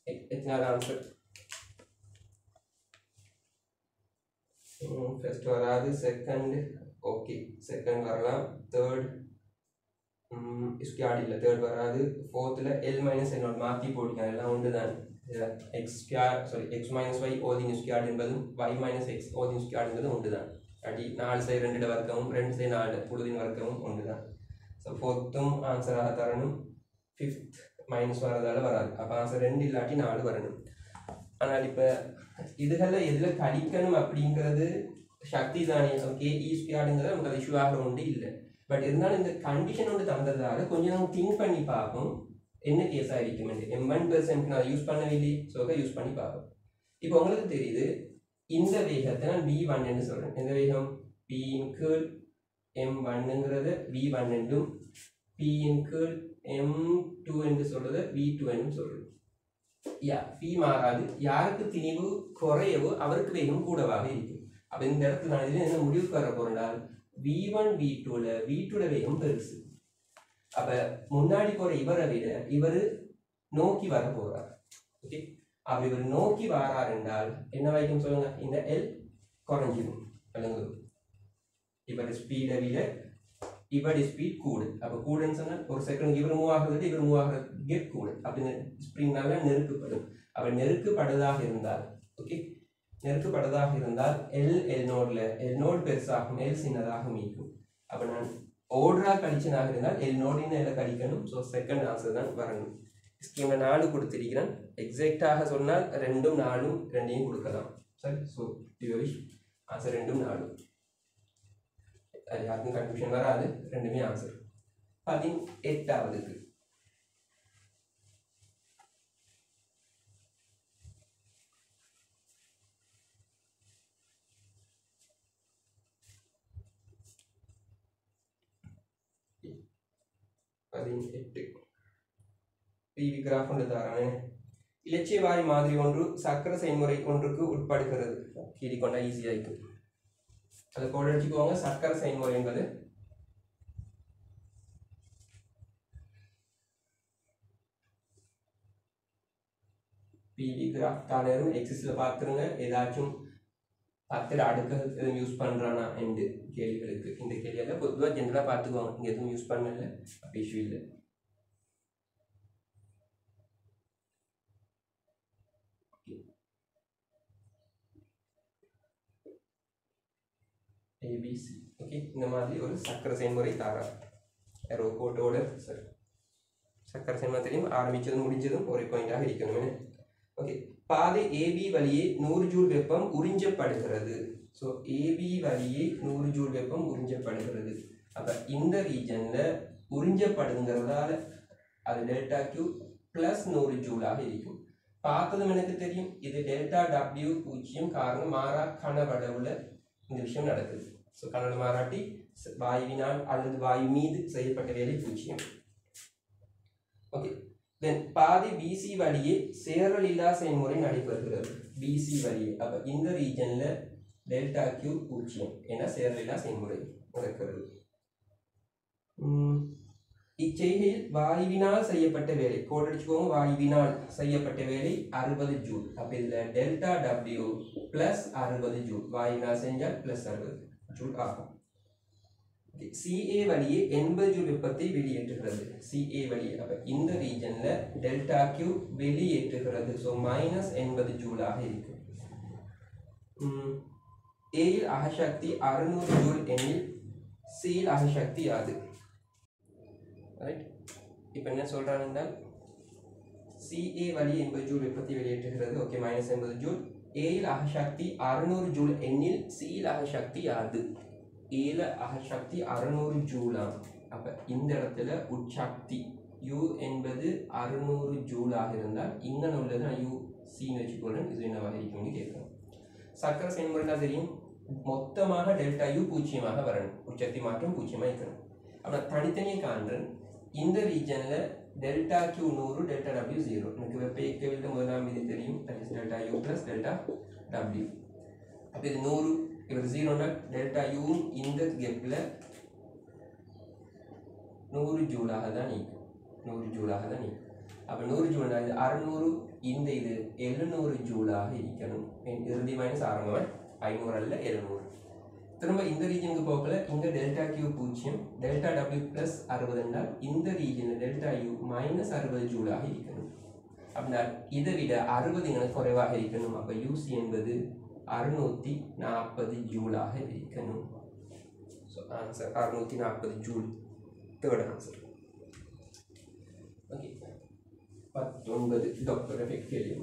எத்தனாவது ஆன்சர் ஃபர்ஸ்ட் வராது செகண்ட் ஓகே செகண்ட் வரலாம் தேர்ட் ஸ்கொயர் இல்லை தேர்ட் வராது ஃபோர்த்தில் L minus L naught மாற்றி போட்டுக்காங்க எல்லாம் ஒன்று தான் x square sorry x minus y all in square என்பதும் y minus x all in square என்பதும் ஒன்றுதான் அடி 4 சை 2 வர்க்கமும் 2 சை 4 பொழுதின் வர்க்கமும் ஒன்றுதான் ஸோ ஃபோர்த்தும் ஆன்சராக தரணும் ஃபிஃப்த் மைனஸ் வரதால வராது அப்போ ஆன்சர் 2 இல்லாட்டி 4 வரணும் ஆனால் இப்போ இதுகளில் எதில் கழிக்கணும் அப்படிங்கிறது சக்தி தானே ஓகே இ ஸ்கொயர்ங்கிறது நமக்கு அது இஷ்யூ ஆகிற ஒன்று இல்லை பட் இருந்தாலும் இந்த கண்டிஷன் ஒன்று தந்ததால் கொஞ்சம் நம்ம திங்க் பண்ணி பார்ப்போம் என்ன கேஸ் ஆகிருக்கும் m1% நான் யூஸ் பண்ணவில்லை ஸோ யூஸ் பண்ணி பார்ப்போம் இப்போ உங்களுக்கு தெரியுது இந்த வேகத்தை நான் v1 என்று சொல்கிறேன் இந்த வேகம் p இன் கீழ் m1ங்கிறது v1 என்றும் p இன் கீழ் m2 என்று சொல்றது v2 என்றும் சொல்றது. p மாறாது. யாருக்கு திணிவு குறையவோ அவருக்கு வேகம் கூடவாக இருக்கும். அப்ப இந்த இடத்துல நான் இதுல என்ன முடிவுக்கு வர போறேன்னால் v1 v2ல v2ல வேகம் பெருசு. அப்ப முன்னாடி போற இவரை விட இவரு நோக்கி வர போறார். ஓகே, அப்ப இவர் நோக்கி வரார் என்றால் என்ன வைக்கும் சொல்லுங்க, இந்த L குறைஞ்சிடும். இவருடைய ஸ்பீடை விட இவருடைய ஸ்பீட் கூடு. அப்ப கூடுன்னு சொன்னா ஒரு செகண்ட் இவர் மூவ் ஆகுறது இவர் மூவ் ஆகுறது கெட் கூடு. அப்படின்னு ஸ்ப்ரிங் நல்லா நெருக்கப்படும். அப்ப நெருக்கப்படுவதாக இருந்தால் ஓகே, நெருக்கப்படுவதாக இருந்தால் L நோட்ல L நோட் பெருசாகும், L சின்னதாக மீக்கும். அப்ப நான் ஓர்டரா கழிச்சனாக இருந்தால் L நோடின் L கழிக்கணும். ஸோ செகண்ட் ஆன்சர் தான் வரணும். ஸ்கீம்ல 4 கொடுத்திருக்கிறேன். எக்ஸாக்டாக சொன்னால் 2ம் 4ம் ரெண்டையும் கொடுக்கலாம். சரி, ஸோ ஆன்சர் 2ம் 4ம். அது யாருக்கும் கன்ஃபியூஷன் வராது, ரெண்டுமே ஆன்சர். 18வது PV கிராஃப் ஒன்று தாரானே. இலட்சியவாரி மாதிரி ஒன்று சக்கர செயல்முறை ஒன்றுக்கு உட்படுகிறது. கீழே கொண்டா ஈஸியாக இருக்கும். அதை கோட் அடிச்சுக்கோங்க. சக்கர செயல்முறை என்பது PV கிராஃப் தானேரும் எக்ஸிஸ்ல பார்த்துருங்க. ஏதாச்சும் 10 அடுக்குகள் யூஸ் பண்றானா என்று கேள்விகளுக்கு இந்த கேள்வியெல்லாம் பொதுவாக ஜென்ரலாக பார்த்துக்குவாங்க. இங்கே எதுவும் யூஸ் பண்ணல, அப்போ இஷ்யூ இல்லை. ABC ஓகே, இந்த மாதிரி ஒரு சக்கர செயல்முறை தாரா ஏரோ கோட்டோட சரி. சக்கர செயல்முறை தெரியும், ஆரம்பிச்சதும் முடிஞ்சதும் ஒரு பாயிண்டாக இருக்கணும். ஓகே, பாதை AB வழியே 100 ஜூல் வெப்பம் உறிஞ்சப்படுகிறது. ஸோ AB வழியே 100 ஜூல் வெப்பம் உறிஞ்சப்படுகிறது. அப்ப இந்த ரீஜன்ல உறிஞ்சப்படுங்கிறதால அது டெல்டா Q பிளஸ் 100 ஜூலாக இருக்கும். பார்த்ததும் எனக்கு தெரியும் இது டெல்டா W 0. காரணம் மாறா கனவளவுல இந்த விஷயம் நடக்குது. ஸோ கனவு மாறாட்டி வாயுவினால் அல்லது வாயு மீது செய்யப்பட்ட வேலை 0. ஓகே, தென் பாதி BC வழியே சேரல் இல்லா செயல்முறை நடைபெறுகிறது. BC வழியே அப்ப இந்த ரீஜன்ல டெல்டா Q 0 என சேரல் இல்லா செயல்முறை நடக்கிறது. இச்செய்கையில் வாயுவினால் செய்யப்பட்ட வேலை கோட் அடிச்சுக்கோங்க. வாயுவினால் செய்யப்பட்ட வேலை 60 ஜூல். அப்ப இதுல டெல்டா W பிளஸ் 60 ஜூல், வாயுவினால் செஞ்சால் பிளஸ் 60 ஜூல் ஆகும். CA வழியே 80 ஜூல் வெப்பத்தை வெளியேற்றுகிறது. CA வழியே அப்ப இந்த ரீஜன்ல டெல்டா Q வெளியேற்றுகிறது. ஸோ மைனஸ் 80 ஜூலாக இருக்கு. ஏயில் அகசக்தி 600 ஜூல் எனில் சியில் அகசக்தி யாது? ரைட், இப்போ என்ன சொல்றாங்கன்னா CA வழி 80 ஜூல் வெப்பத்தை வெளியேற்றுகிறது. Okay, minus 80 joule. ஏயில் அகசக்தி 600 ஜூல் எனில் சியில் அகசக்தி யாது? ஏல அகசக்தி 600 ஜூலாம். அப்ப இந்த இடத்துல உட்சக்தி U என்பது 600 ஜூலாக இருந்தால் இங்க உள்ளது நான் UC வச்சுக்கொள்றேன். இது என்னவாக இருக்கும்னு கேட்கிறோம். சக்கர செயல்முறை தெரியும், மொத்தமாக டெல்டா U 0 வரணும், உட்சக்தி மாற்றம் 0 இருக்கணும். ஆனால் தனித்தனியே காண்றேன். இந்த ரீஜன்ல டெல்டா Q 100, டெல்டா W 0. எனக்கு வெப்ப இயக்கவியல் முதலாம் இது தெரியும், delta U plus delta W. அப்ப இது 100, இவர் 0னா டெல்டா U இந்த கேப்ல 100 ஜூலாக தான் நீக்கும். 100 ஜூலாக தான் நீக்கும். அப்ப 100 ஜூல் இது 600, இந்த இது 700 ஜூலாக இருக்கணும். இறுதி மைனஸ் ஆரம்பம் 500 அல்ல 700. திரும்ப இந்த ரீஜனுக்கு போகல, இங்க delta Q 0, delta W plus 60 என்றால் இந்த ரீஜன்ல டெல்டா U மைனஸ் 60 ஜூலாக இருக்கணும். அப்படின்னா இதை விட 60 எனக்கு குறைவாக இருக்கணும். அப்ப UC என்பது 640 ஜூலாக இருக்கணும். So answer 640 joule. Third answer. Okay, 19 doctor effect கேள்வி.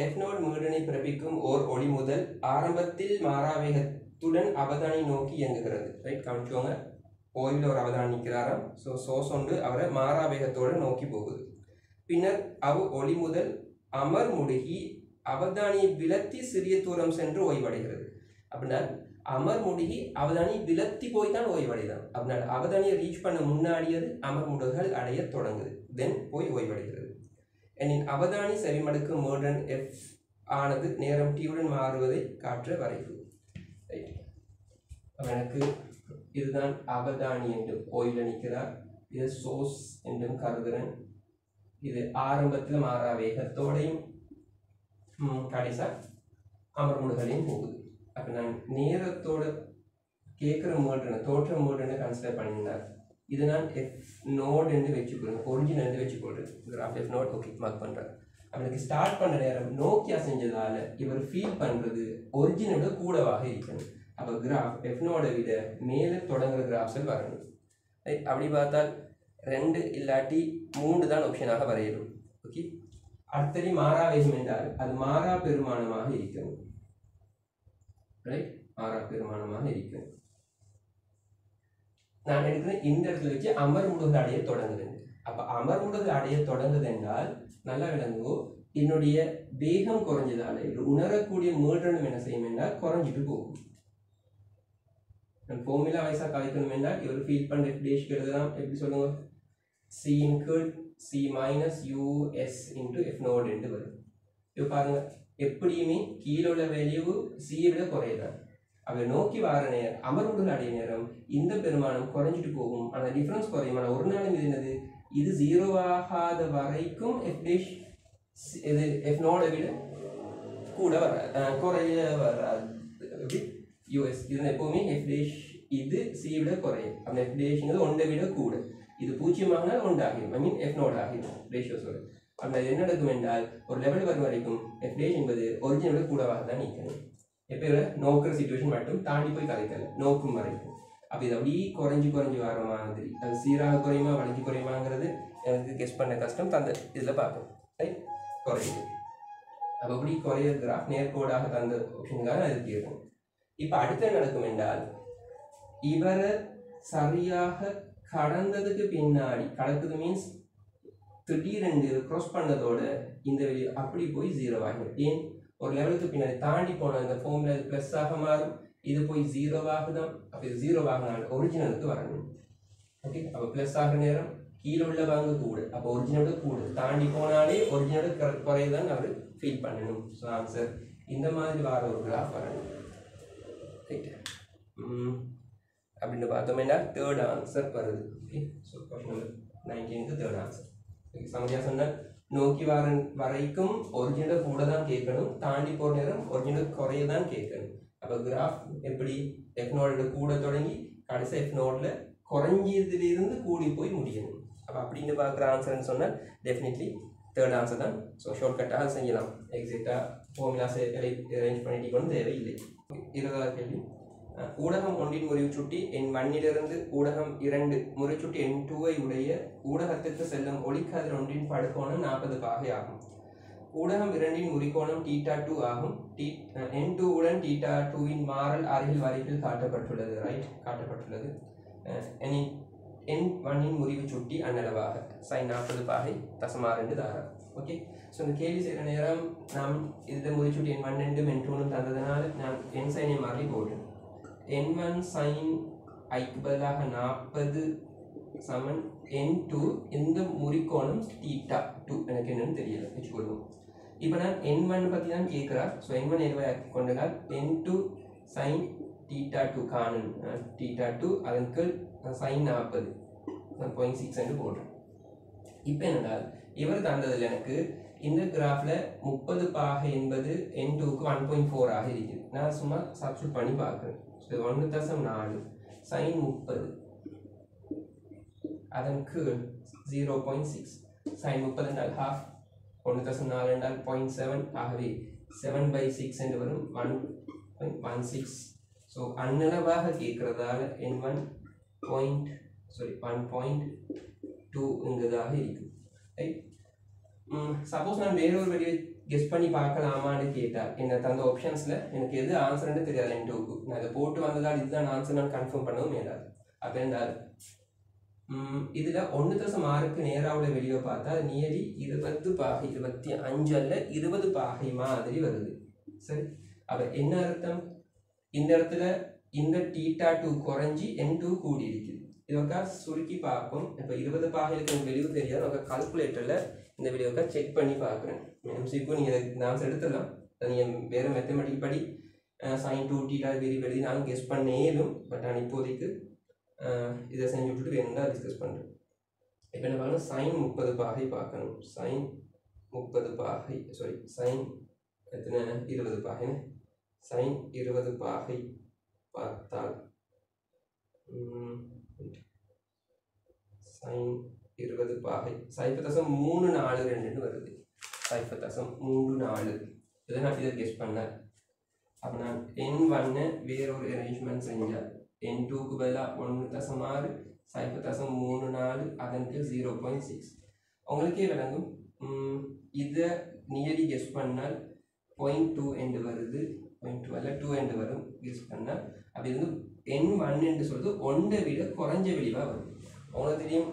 எஃப்னோட் மீடனை பிறப்பிக்கும் ஓர் ஒளி முதல் ஆரம்பத்தில் மாறாவேகத்துடன் அவதானி நோக்கி இயங்குகிறது. ரைட், கவனிச்சுக்கோங்க. ஓய்வில் ஒரு அவதானி நிற்கிறாராம். ஸோ சோர்ஸ் ஒன்று அவரை மாறாவேகத்தோடு நோக்கி போகுது. பின்னர் ஒளி முதல் அமர் முடுகி அவதானியை விலத்தி சிறிய தூரம் சென்று ஓய்வடைகிறது. அப்படின்னா அமர் முடுகி அவதானி விலத்தி போய் தான் ஓய்வடைதான். அப்படின்னா அவதானியை ரீச் பண்ண முன்னாடியது அமர் முடுகல் அடைய தொடங்குது, தென் போய் ஓய்வடைகிறது. எனின் அவதானி செவிமடுக்கு மோட்ரன் எஃப் ஆனது நேரம் டியுடன் மாறுவதை காற்ற வரைவு. எனக்கு இதுதான் அவதானி என்றும் ஓய்வில் நிற்கிறார். இது சோர்ஸ் என்றும் கருதுகிறேன். இது ஆரம்பத்தில் மாறா வேகத்தோடையும் கடைசா அமர்முடுகளையும் போகுது. அப்போ நான் நேரத்தோட கேட்குற மோட்ரனை தோற்ற மோட்ரனை கன்சிடர் பண்ணியிருந்தார். இது நான் எஃப் நோட் என்று வச்சுக்கொள்றேன், ஒரிஜினல் என்று வச்சுக்கொள்றேன். Graph F note okay mark பண்ணுறேன். அவனுக்கு ஸ்டார்ட் பண்ண நேரம் நோக்கியா செஞ்சதால இவர் ஃபீல் பண்ணுறது ஒரிஜினோட கூடவாக இருக்கணும். அப்போ கிராஃப் எஃப் நோட விட மேலே தொடங்குற கிராஃப்ஸில் வரணும். அப்படி பார்த்தால் 2 இல்லாட்டி 3 தான் ஆப்ஷனாக வரையணும். ஓகே, அடுத்தது மாறா வேகம் என்றால் அது மாறா பெருமானமாக இருக்கணும். ரைட், மாறா பெருமானமாக இருக்கணும். நான் எடுக்கிறேன் இந்த இடத்துல வச்சு அமர்முடுகு அடைய தொடங்குது. அப்போ அமர்முடுகு அடைய தொடங்குது என்றால் நல்லா விளங்குவோ, என்னுடைய வேகம் குறைஞ்சதால உணரக்கூடிய மீட்டனும் என்ன செய்யும் என்றால் குறைஞ்சிட்டு போகும். ஃபார்முலா வைஸா கலைக்கணும் என்றால் இவர் ஃபீல் பண்ண டேஷ் எழுதலாம். எப்படி சொல்லுங்க, C incurred C minus US into F naught என்று வரும். இப்போ பாருங்க, எப்படியுமே கீழே உள்ள வேல்யூ சியை விட குறையதான். அவர் நோக்கி வர நேரம் அமர்வுகள் அடைய நேரம் இந்த பெருமானம் குறைஞ்சிட்டு போகும். ஆனால் டிஃபரன்ஸ் குறையும். ஆனால் ஒரு நாளும் இது என்னது, இது 0 ஆகாத வரைக்கும் எஃப் டேஷ் இது எஃப் நோட விட கூட வராது, குறைய வராது. யூஎஸ் இது எப்பவுமே எஃப் டேஷ் இது சி விட குறையும். அந்த எஃப் டேஷ்ங்கிறது 1 விட கூட. இது 0 ஆகினால் 1 ஆகிடும். ஐ மீன் எஃப் நோட் ஆகிடும் ரேஷியோஸோட. அந்த என்ன நடக்கும் என்றால் ஒரு லெவல் வரும் வரைக்கும் எஃப் டேஷ் என்பது ஒரிஜினோட கூடவாக தான் நிற்கணும். எப்போ நோக்கிற சிச்சுவேஷன் மட்டும் தாண்டி போய் கலைக்கல, நோக்கும் வரைக்கும். அப்போ இது அப்படியே குறைஞ்சி வர மாதிரி, அது சீராக குறையுமா வளைஞ்சு குறையுமாங்கிறது எனக்கு கெஸ் பண்ண கஷ்டம். தந்த இதில் பார்க்கணும். ரைட், குறையுது. அப்போ அப்படி குறைய கிராஃப் நேர்கோடாக தந்த ஆப்ஷனுக்காக அது தீரும். இப்போ அடுத்து நடக்கும் என்றால் இவரை சரியாக கடந்ததுக்கு பின்னாடி, கடக்குது மீன்ஸ் திடீரென்று க்ராஸ் பண்ணதோட இந்த வெளியே அப்படி போய் 0 ஆகிடும். ஏன், ஒரு லெவலுக்கு பின்னாடி தாண்டி போன அந்த ஃபார்முலா ப்ளஸ் ஆக மாறும், இது போய் 0 ஆகுதான். அப்போ இது 0 ஆகினால் ஒரிஜினலுக்கு வரணும். ஓகே, அப்போ ப்ளஸ் ஆகிற நேரம் கீழே உள்ள வாங்க கூடு, அப்போ ஒரிஜினோட கூடு தாண்டி போனாலே ஒரிஜினோட குறையதான் அவர் ஃபீல் பண்ணணும். ஸோ ஆன்சர் இந்த மாதிரி வர ஒரு கிராஃப் வரணும். ரைட், அப்படின்னு பார்த்தோம்னா தேர்ட் ஆன்சர் வருது. ஓகே, ஸோ கொஸ்டின் நம்பர் 19க்கு தேர்ட் ஆன்சர். சமதியாக சொன்னால் நோக்கி வரைக்கும் ஒரிஜினல் கூட தான் கேட்கணும், தாண்டி போகிற நேரம் ஒரிஜினல் குறைய தான் கேட்கணும். அப்போ கிராஃப் எப்படி எஃப் நோட கூட தொடங்கி கடைசி எஃப் நோட்டில் குறைஞ்சதுலேருந்து கூடி போய் முடியணும். அப்போ அப்படின்னு பார்க்குற ஆன்சர்னு சொன்னால் டெஃபினெட்லி தேர்ட் ஆன்சர் தான். ஸோ ஷார்ட்கட்டாக செஞ்சலாம். எக்ஸாக்டாக ஃபார்முலாஸை அரேஞ்ச் பண்ணிட்டு கொண்டு தேவையில்லை. 20வது கேள்வி, ஊடகம் 1 முறிவுச்சுட்டி எண் 1 ஊடகம் 2 முறிச்சுட்டி எண் 2 உடைய ஊடகத்திற்கு செல்லும் ஒளிக்கதிர் ஒன்றின் படுகோணம் 40 பாகை ஆகும். ஊடகம் 2 முறிகோணம் θ2 ஆகும். எண் 2 உடன் θ2 மாறல் அருகில் வரைவில் காட்டப்பட்டுள்ளது. ரைட், காட்டப்பட்டுள்ளது. எண் 1 முறிவுச்சுட்டி அன்னளவாக sin 40 பாகை தசமாறு தாரா. ஓகே, ஸோ இந்த கேள்வி செய்கிற நேரம் நாம் இதில் முறிச்சுட்டி எண் 1 எண் 2 தந்ததுனால நான் என் சைனை மாறி போடுறேன். n1 sin ஐக்கு பதிலாக 40 சமன் n2 இந்த முறிக்கோணம் θ2 எனக்கு என்னன்னு தெரியல வச்சுக்கொள்வோம். இப்போ நான் n1 பற்றி தான் கேட்குறேன். ஸோ n1 எதுவாக கொண்டால் n2 sin θ2 காணும். θ2 அதற்கு sin 40 0.6 என்று போடுறேன். இப்போ என்னென்னால் இவர் தந்ததில் எனக்கு இந்த கிராஃபில் 30 பாகை என்பது n2க்கு 1.4 ஆக இருக்குது. நான் சும்மா சப்ஸ்டியூட் பண்ணி பார்க்குறேன். 1.4 sin 30 அதன் கீழ் 0.6 sin 30 என்றால் half, 1.4 என்றால் 0.7, ஆகவே 7/6 என்று வரும் 1.16. ஸோ அன்னளவாக கேட்கறதால n1 1.2 என்கிறதாக இருக்கு. ரைட், சப்போஸ் நான் வேறொரு வழியை கெஸ் பண்ணி பார்க்கலாமான்னு கேட்டால் என்ன தந்த ஆப்ஷன்ஸில் எனக்கு எது ஆன்சர்ன்னு தெரியாது. n2க்கு நான் இதை போட்டு வந்ததால் இதுதான் ஆன்சர் நான் கன்ஃபார்ம் பண்ணவும் மேலாது. அப்போ என்றால் இதில் 1.6க்கு நேராக உள்ள வெளியே பார்த்தா நியர்லி 20 பாகை 25 அல்ல 20 பாகை மாதிரி வருது. சரி, அப்போ என்ன அர்த்தம்? இந்த இடத்துல இந்த θ2 குறைஞ்சி N2 கூடி இருக்குது. இதுக்கா சுருக்கி பார்ப்போம். இப்போ 20 பாகைக்கு வெளியே தெரியாது. உங்கள் கால்குலேட்டரில் இந்த வீடியோக்கா செக் பண்ணி பார்க்குறேன். எம்சிக்கும் நீங்கள் நான் எடுத்துடலாம். நீங்கள் வேறு மேத்தமெட்டிக் படி sin 2θ வெரி நான் கெஸ் பண்ணேலும். பட் நான் இப்போதைக்கு இதை செஞ்சு விட்டுட்டு வேணும்னா டிஸ்கஸ் பண்ணுறேன். இப்போ என்ன பார்க்கணும்? sin 30 பாகை பார்க்கணும். sin 30 பாகை sin எத்தனை 20 பாகை sin 20 பாகை பார்த்தால் sin 20 பாகை 0.342 வருது. 0.34 இதை நான் இதை கெஸ் பண்ணேன். அப்போ நான் N1 வேற ஒரு அரேஞ்ச்மெண்ட் செஞ்சேன். N2க்கு பதிலாக 1.6 0.34 அதற்கு 0.6 உங்களுக்கே விளங்கும். இதை நியர்லி கெஸ் பண்ணால் 0.2 என்று வருது. 0.2 அல்ல 2 என்று வரும் கெஸ் பண்ணால். அப்படி வந்து N1 என்று சொல்றது 1 விட குறைஞ்ச விளைவாக வரும். உங்களுக்கு தெரியும்,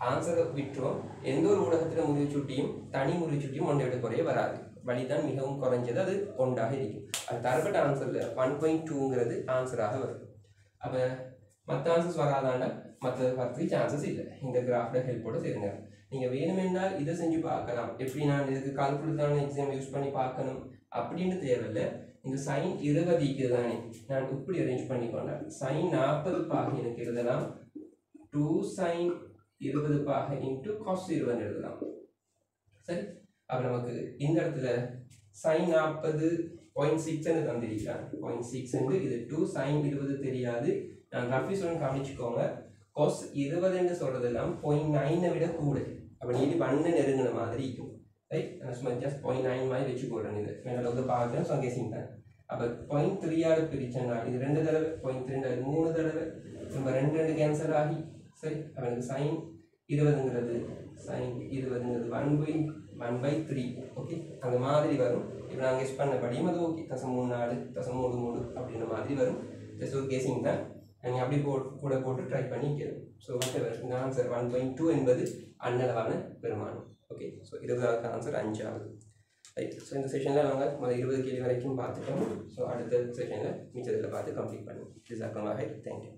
ஆன்சரை விட்டுரும். எந்த ஒரு ஊடகத்தில் முறிச்சுட்டியும் தனி முறிச்சுட்டியும் 1 விட குறைய வராது. வழிதான் மிகவும் குறைஞ்சது, அது 1ஆக இருக்கும். அது தரப்பட்ட ஆன்சரில் 1.2ங்கிறது ஆன்சராக வரும். அப்போ மற்ற ஆன்சர்ஸ் வராதாண்டா மற்ற வரத்துக்கு சான்சஸ் இல்லை. இந்த கிராஃப்ட ஹெல்ப்போட சேருங்க. நீங்கள் வேணுமென்றால் இதை செஞ்சு பார்க்கலாம். எப்படி நான் இதுக்கு கால்குலேட்டான எக்ஸாம் யூஸ் பண்ணி பார்க்கணும் அப்படின்னு தேவையில்லை. இந்த sin 20க்கு தானே நான் இப்படி அரேஞ்ச் பண்ணிக்கொண்டேன். sin 40 பாகை எனக்கு எழுதலாம். 2 sin 20 பாகை இன்ட்டு cos 20 எழுதலாம். சரி, அப்போ நமக்கு இந்த இடத்துல sin 40.6 தந்திருக்கிறான். 0.6 இது 2 sin 20 தெரியாது. நான் ரஃபி சொல்லி கவனிச்சுக்கோங்க. cos 20 சொல்றதெல்லாம் 0.9 விட கூட. அப்போ நீடி 1 நெருங்கின மாதிரி இருக்கும். ரைட், நான் சும்மா ஜஸ்ட் 0.9 மாதிரி வச்சு போடுறேன். இது மேலே வந்து பார்க்குறேன். ஸோ கேசிங் தான். அப்போ 0.3 பிரிச்சேன்னா இது 2 தடவை 0.2 3 தடவை நம்ம 2 கேன்சல் ஆகி. சரி, அப்போ எனக்கு sin 20ங்கிறது 1/3 ஓகே அந்த மாதிரி வரும். இப்போ நான் கெஸ் பண்ணபடியும் அது ஓகே 0.34 அப்படின்ற மாதிரி வரும். ஜஸ்ட் ஒரு கேசிங் தான். நீங்கள் அப்படி கூட போட்டு ட்ரை பண்ணி கேளும். ஸோ இந்த ஆன்சர் 1.2 என்பது அன்னளவான பெருமானம். ஓகே, ஸோ 20வது ஆன்சர் 5 ஆகுது. ரைட், ஸோ இந்த செஷனில் நாங்கள் 20 கேள்வி வரைக்கும் பார்த்துட்டோம். ஸோ அடுத்த செஷனில் மிச்சத்தில் பார்த்து கம்ப்ளீட் பண்ணுவோம். தேங்க்யூ.